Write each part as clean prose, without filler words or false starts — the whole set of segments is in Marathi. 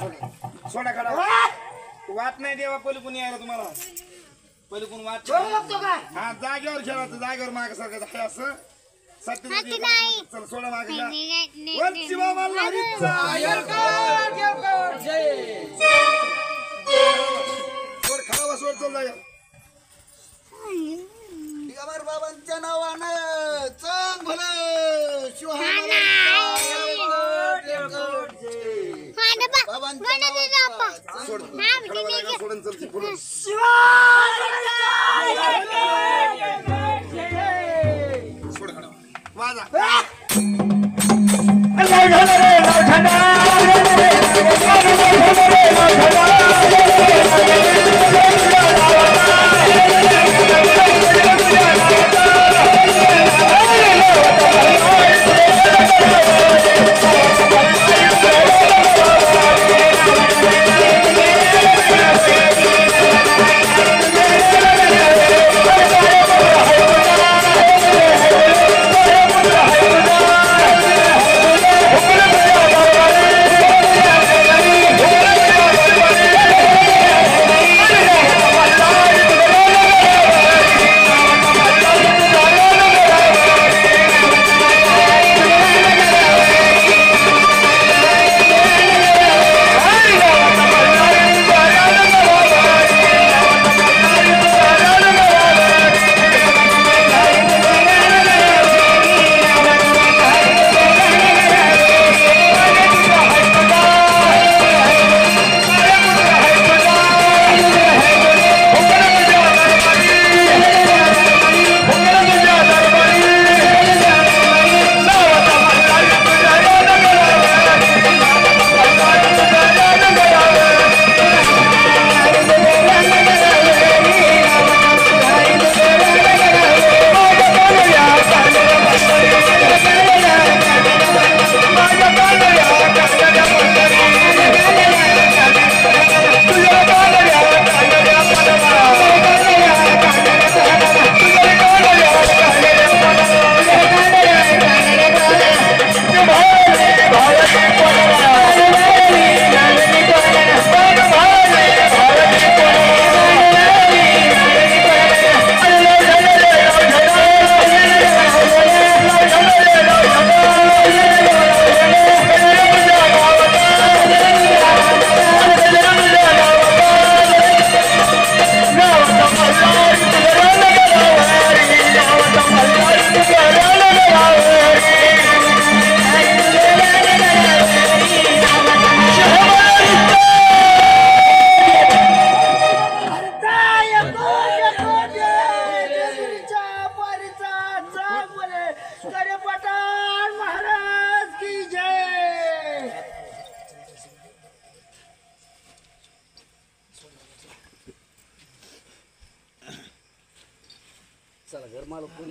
सोडा काढा वाट नाही देवा पहिले कोणी यायला तुम्हाला पहिले कोण वाट हा जागेवर खेळायचं जागेवर मागे सारखं आहे असं सत्य चल सोडा मागे वरची बाबा सोड खावा सोड चल जाय दिगंबर बाबांच्या नावानं चांग भलं शिवहान बाबांच्या नावानं सोड सोडून चल पुढे सोड खावा वाजा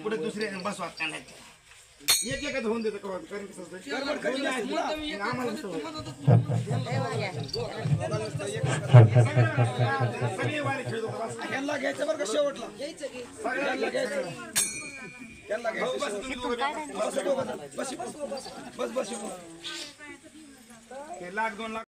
पुढे दुसरे बसवा एक एकच होऊन देतं कारण कसं सगळे वारी खेळतो ह्यांना घ्यायचं बरं का शेवटला सगळ्यांना घ्यायचं त्यांना घ्यायचं बस बस बस 1 लाख 2 लाख